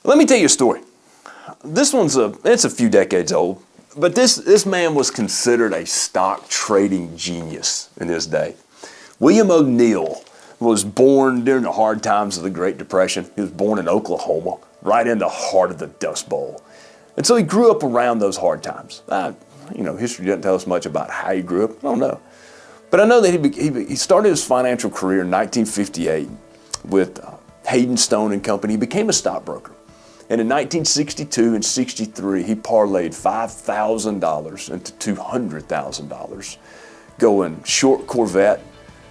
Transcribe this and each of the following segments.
Let me tell you a story. This one's it's a few decades old, but this man was considered a stock trading genius in his day. William O'Neill was born during the hard times of the Great Depression. He was born in Oklahoma, right in the heart of the Dust Bowl. And so he grew up around those hard times. History doesn't tell us much about how he grew up. I don't know. But I know that he started his financial career in 1958 with Hayden Stone and Company. He became a stockbroker. And in 1962 and 63, he parlayed $5,000 into $200,000, going short Corvette,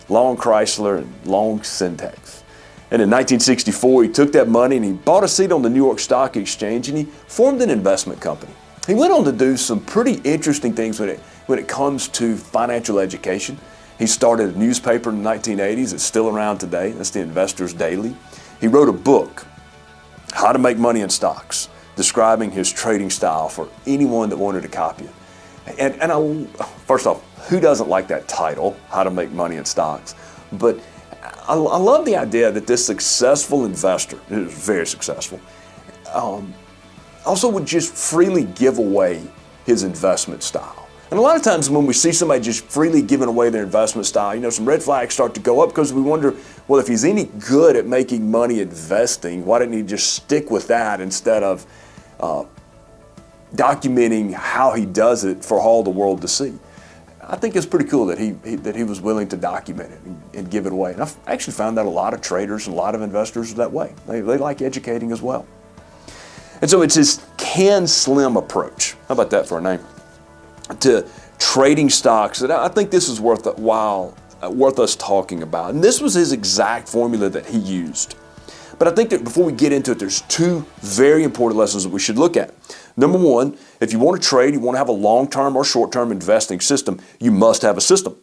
long Chrysler, and long Syntex. And in 1964, he took that money and he bought a seat on the New York Stock Exchange and he formed an investment company. He went on to do some pretty interesting things when it comes to financial education. He started a newspaper in the 1980s. It's still around today. That's the Investor's Daily. He wrote a book, How to Make Money in Stocks, describing his trading style for anyone that wanted to copy it. First off, who doesn't like that title, How to Make Money in Stocks? But I love the idea that this successful investor, who is very successful, also would just freely give away his investment style. And a lot of times when we see somebody just freely giving away their investment style, some red flags start to go up because we wonder, well, if he's any good at making money investing, why didn't he just stick with that instead of documenting how he does it for all the world to see? I think it's pretty cool that he was willing to document it and give it away. And I've actually found that a lot of traders and a lot of investors are that way. They like educating as well. And so it's his CAN-SLIM approach. How about that for a name? To trading stocks that I think this is worth us talking about. And this was his exact formula that he used. But I think that before we get into it, there's two very important lessons that we should look at. Number one, if you want to trade, you want to have a long-term or short-term investing system, you must have a system.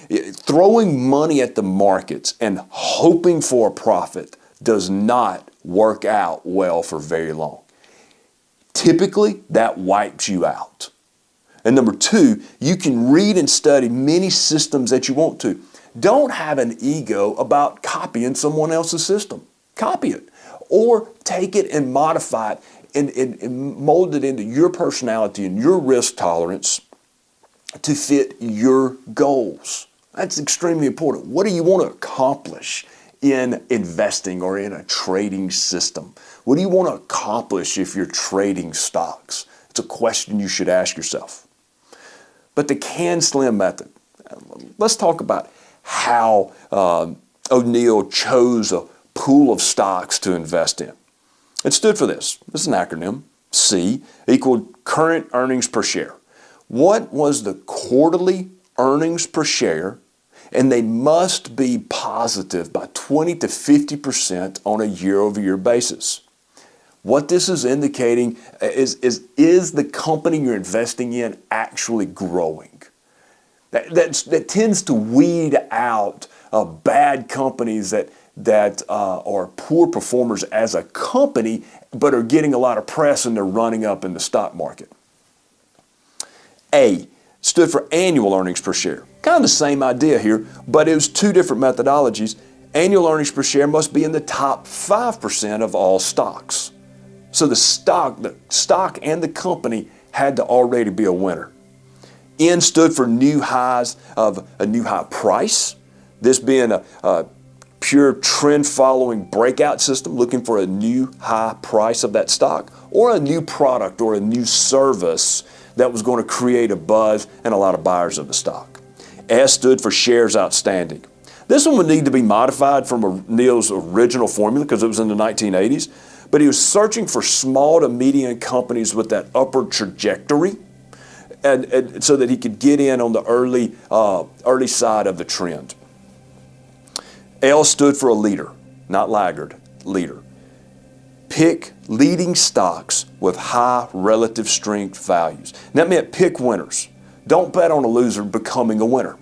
Throwing money at the markets and hoping for a profit does not work out well for very long. Typically, that wipes you out. And number two, you can read and study many systems that you want to. Don't have an ego about copying someone else's system. Copy it. Or take it and modify it and mold it into your personality and your risk tolerance to fit your goals. That's extremely important. What do you want to accomplish in investing or in a trading system? What do you want to accomplish if you're trading stocks? It's a question you should ask yourself. But the CAN-SLIM method, let's talk about how O'Neill chose a pool of stocks to invest in. It stood for this. This is an acronym. C equaled current earnings per share. What was the quarterly earnings per share? And they must be positive by 20 to 50% on a year-over-year basis. What this is indicating is the company you're investing in actually growing? That tends to weed out bad companies that are poor performers as a company, but are getting a lot of press and they're running up in the stock market. A stood for annual earnings per share. Kind of the same idea here, but it was two different methodologies. Annual earnings per share must be in the top 5% of all stocks. So the stock and the company had to already be a winner. N stood for new highs of a new high price. This being a pure trend following breakout system, looking for a new high price of that stock, or a new product or a new service that was going to create a buzz and a lot of buyers of the stock. S stood for shares outstanding. This one would need to be modified from O'Neill's original formula because it was in the 1980s. But he was searching for small to medium companies with that upward trajectory, and so that he could get in on the early side of the trend. L stood for a leader, not laggard, leader. Pick leading stocks with high relative strength values. And that meant pick winners. Don't bet on a loser becoming a winner.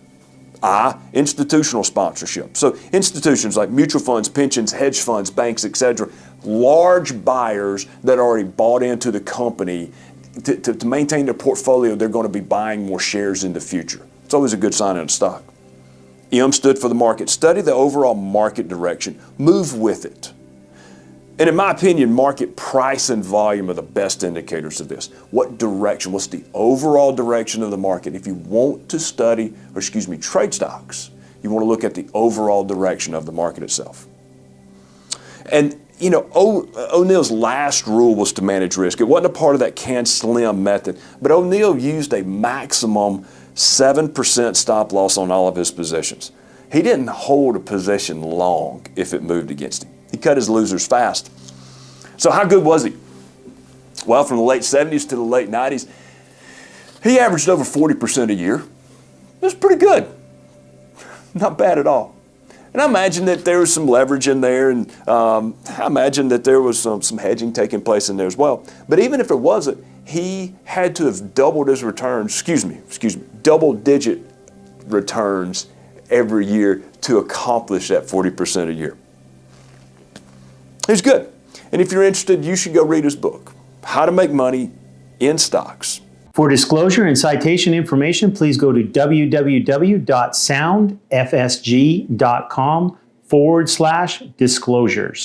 I, institutional sponsorship. So institutions like mutual funds, pensions, hedge funds, banks, etc., large buyers that already bought into the company to maintain their portfolio, they're going to be buying more shares in the future. It's always a good sign in a stock. M stood for the market. Study the overall market direction. Move with it. And in my opinion, market price and volume are the best indicators of this. What direction, what's the overall direction of the market? If you want to study, or excuse me, trade stocks, you want to look at the overall direction of the market itself. And you know, O'Neill's last rule was to manage risk. It wasn't a part of that can slim method, but O'Neill used a maximum 7% stop loss on all of his positions. He didn't hold a position long if it moved against him. He cut his losers fast. So how good was he? Well, from the late 70s to the late 90s, he averaged over 40% a year. That's pretty good. Not bad at all. And I imagine that there was some leverage in there, and I imagine that there was some hedging taking place in there as well. But even if it wasn't, he had to have doubled his returns, double-digit returns every year to accomplish that 40% a year. He's good. And if you're interested, you should go read his book, How to Make Money in Stocks. For disclosure and citation information, please go to www.soundfsg.com/disclosures.